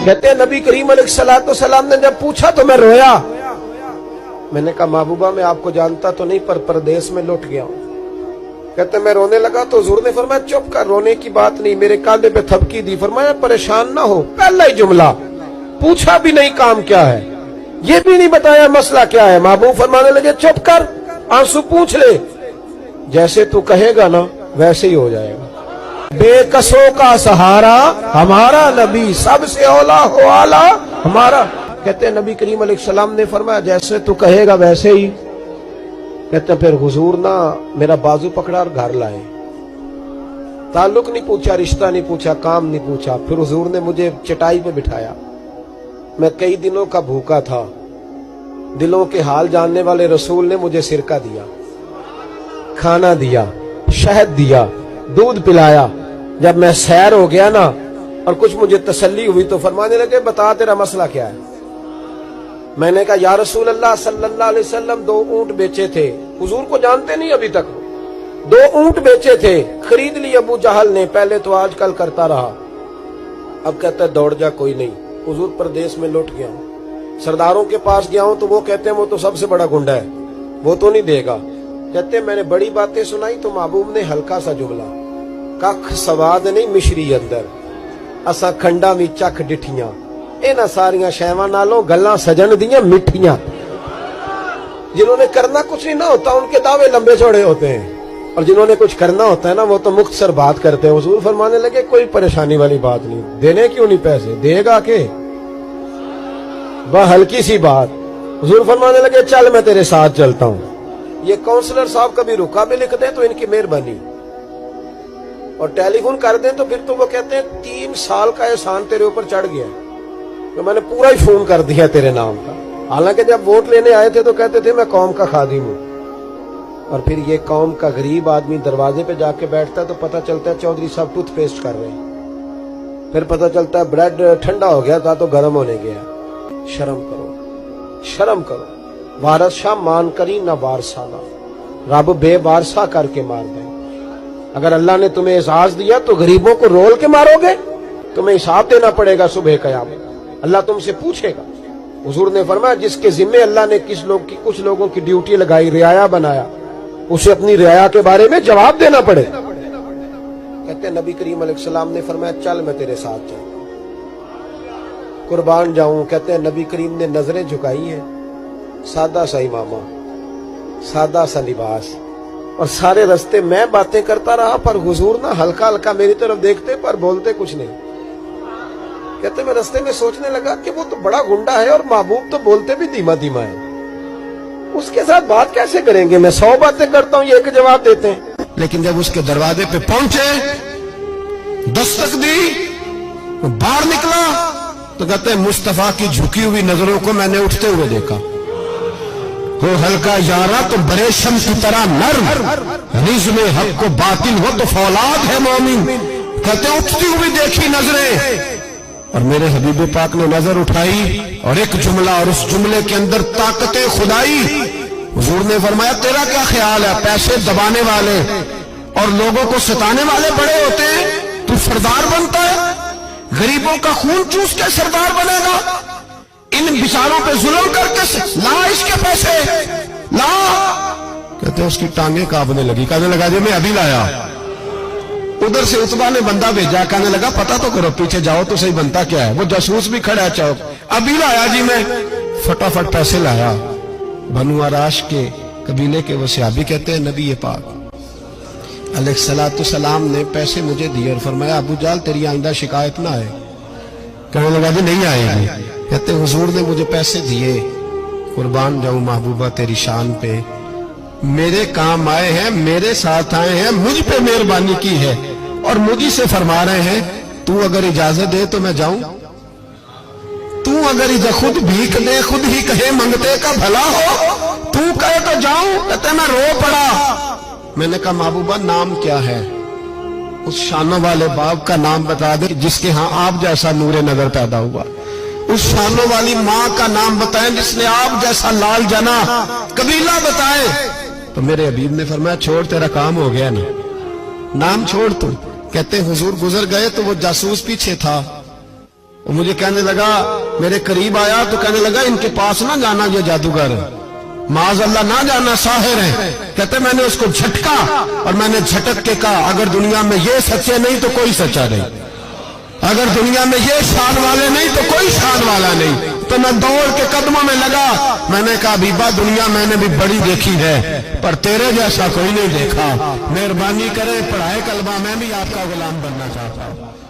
کہتے ہیں نبی کریم علیہ السلام نے جب پوچھا تو میں رویا. میں نے کہا محبوبہ میں آپ کو جانتا تو نہیں پر پردیس میں لوٹ گیا ہوں. کہتے ہیں میں رونے لگا تو حضور نے فرمایا چپ کر, رونے کی بات نہیں. میرے کاندھے پہ تھپکی دی, فرمایا پریشان نہ ہو. پہلا ہی جملہ, پوچھا بھی نہیں کام کیا ہے, یہ بھی نہیں بتایا مسئلہ کیا ہے. محبوب فرمانے لگے چپ کر, آنسو پوچھ لے, جیسے تو کہے گا نا ویسے ہی ہو جائے گا. بے کسوں کا سہارا ہمارا نبی, سب سے اولا ہو آلہ ہمارا. کہتے ہیں نبی کریم علیہ السلام نے فرمایا جیسے تو کہے گا ویسے ہی. کہتے ہیں پھر حضور نا میرا بازو پکڑا اور گھر لائے. تعلق نہیں پوچھا, رشتہ نہیں پوچھا, کام نہیں پوچھا. پھر حضور نے مجھے چٹائی پہ بٹھایا. میں کئی دنوں کا بھوکا تھا. دلوں کے حال جاننے والے رسول نے مجھے سرکہ دیا, کھانا دیا, شہد دیا, دودھ پلایا. جب میں سیر ہو گیا نا اور کچھ مجھے تسلی ہوئی تو فرمانے لگے بتا تیرا مسئلہ کیا ہے. میں نے کہا یا رسول اللہ صلی اللہ علیہ وسلم 2 اونٹ بیچے تھے. حضور کو جانتے نہیں ابھی تک. 2 اونٹ بیچے تھے, خرید لی ابو جہل نے. پہلے تو آج کل کرتا رہا, اب کہتا ہے دوڑ جا, کوئی نہیں. حضور پردیس میں لوٹ گیا ہوں. سرداروں کے پاس گیا ہوں تو وہ کہتے ہیں وہ تو سب سے بڑا گنڈا ہے, وہ تو نہیں دے گا. کہتے ہیں میں نے بڑی باتیں سنائی تو محبوب نے ہلکا سا جملہ, کخ سواد نہیں مشری اندر, اساں کھنڈا بھی چکھ ڈٹھیاں, اینا ساریاں شیواں نالوں گلاں سجن دیاں مٹھیاں. جنہوں نے کرنا کچھ نہیں نہ ہوتا ان کے دعوے لمبے چوڑے ہوتے ہیں, اور جنہوں نے کچھ کرنا ہوتا ہے نا وہ تو مختصر بات کرتے ہیں. حضور فرمانے لگے کوئی پریشانی والی بات نہیں, دینے کیوں نہیں پیسے, دے گا کہ بس ہلکی سی بات. حضور فرمانے لگے چل میں تیرے ساتھ چلتا ہوں. یہ کونسلر صاحب کبھی رکا بھی لکھ دیں تو ان کی مہربانی, اور ٹیلی فون کر دیں تو پھر تو وہ کہتے ہیں 3 سال کا احسان تیرے اوپر چڑھ گیا تو میں نے پورا ہی فون کر دیا تیرے نام کا. حالانکہ جب ووٹ لینے آئے تھے تو کہتے تھے میں قوم کا خادم ہوں, اور پھر یہ قوم کا غریب آدمی دروازے پہ جا کے بیٹھتا ہے تو پتہ چلتا ہے چودھری صاحب ٹوتھ پیسٹ کر رہے ہیں. پھر پتہ چلتا ہے بریڈ ٹھنڈا ہو گیا تھا تو گرم ہونے گیا. شرم کرو, شرم کرو. وارث شاہ مان کری نہ وارثانہ, رب بے وارثہ کر کے مار دیں. اگر اللہ نے تمہیں اعزاز دیا تو غریبوں کو رول کے مارو گے, تمہیں حساب دینا پڑے گا صبح قیامت. اللہ تم سے پوچھے گا. حضور نے فرمایا جس کے ذمے اللہ نے کچھ لوگوں کی ڈیوٹی لگائی, رعایا بنایا, اسے اپنی رعایا کے بارے میں جواب دینا پڑے. کہتے ہیں نبی کریم علیہ السلام نے فرمایا چل میں تیرے ساتھ چلتا ہوں, قربان جاؤں. کہتے ہیں نبی کریم نے نظریں جھکائی ہیں, سادہ سا امامہ, سادہ سا لباس, اور سارے رستے میں باتیں کرتا رہا پر حضور نہ ہلکا ہلکا میری طرف دیکھتے پر بولتے کچھ نہیں. کہتے میں رستے میں سوچنے لگا کہ وہ تو بڑا گنڈا ہے اور محبوب تو بولتے بھی دھیما دھیما ہے, اس کے ساتھ بات کیسے کریں گے. میں 100 باتیں کرتا ہوں, یہ ایک جواب دیتے ہیں. لیکن جب اس کے دروازے پہ پہنچے, دستک دی, باہر نکلا تو کہتے ہیں مصطفیٰ کی جھکی ہوئی نظروں کو میں نے اٹھتے ہوئے دیکھا. وہ ہلکا یارا تو بریشم کی طرح نرم, رزم حق کو باطل ہو تو فولاد ہے مومن. کہتے ہیں اٹھتی ہوئی دیکھی نظریں, اور میرے حبیب پاک نے نظر اٹھائی اور ایک جملہ, اور اس جملے کے اندر طاقت خدائی. حضور نے فرمایا تیرا کیا خیال ہے, پیسے دبانے والے اور لوگوں کو ستانے والے بڑے ہوتے ہیں, تو سردار بنتا ہے, غریبوں کا خون چوس کے سردار بنے گا, ان بیچاروں پہ ظلم کر کے لا اس کے پیسے لا. کہتے ہیں اس کی ٹانگیں کانپنے لگی, کہنے لگا جی میں ابھی لایا. ادھر سے عتبہ نے بندہ بھیجا, کہنے لگا پتہ تو کرو, پیچھے جاؤ تو صحیح بنتا کیا ہے. وہ جاسوس بھی کھڑا ہے چوک, ابھی لایا جی میں. فٹافٹ پیسے لایا. بنو عراش کے قبیلے کے وہ صحابی کہتے ہیں نبی پاک علیہ السلام نے پیسے مجھے دیے اور فرمایا ابو جال تیری آئندہ شکایت نہ آئے. کہنے لگا جی نہیں آئے گی. کہتے حضور نے مجھے پیسے دیے, قربان جاؤں محبوبہ تیری شان پہ, میرے کام آئے ہیں, میرے ساتھ آئے ہیں, مجھ پہ مہربانی کی ہے, اور مجھے سے فرما رہے ہیں تو اگر اجازت دے تو میں جاؤں, تو اگر خود بھیک دے, خود ہی کہے منگتے کا بھلا ہو, تو کہے تو جاؤں. کہتے میں رو پڑا. میں نے کہا محبوبہ نام کیا ہے, اس شانوں والے باپ کا نام بتا دے جس کے ہاں آپ جیسا نور نظر پیدا ہوا, اس شانوں والی ماں کا نام بتائیں جس نے آپ جیسا لال جنا, قبیلہ بتائیں. تو میرے حبیب نے فرمایا چھوڑ تیرا کام ہو گیا نا, نام چھوڑ تو. کہتے حضور گزر گئے تو وہ جاسوس پیچھے تھا, وہ مجھے کہنے لگا، میرے قریب آیا تو کہنے لگا ان کے پاس نہ جانا یہ جادوگر، معاذ اللہ نہ جانا، ساحر ہیں۔ کہتے میں نے اس کو جھٹکا اور میں نے جھٹک کے کہا اگر دنیا میں یہ سچے نہیں تو کوئی سچا نہیں، اگر دنیا میں یہ شان والے نہیں تو کوئی شان والا نہیں۔ تو میں دوڑ کے قدموں میں لگا، میں نے کہا بیبا دنیا میں نے بھی بڑی دیکھی ہے پر تیرے جیسا کوئی نہیں دیکھا، مہربانی کرے پڑھائے کلمہ، میں بھی آپ کا غلام بننا چاہتا ہوں۔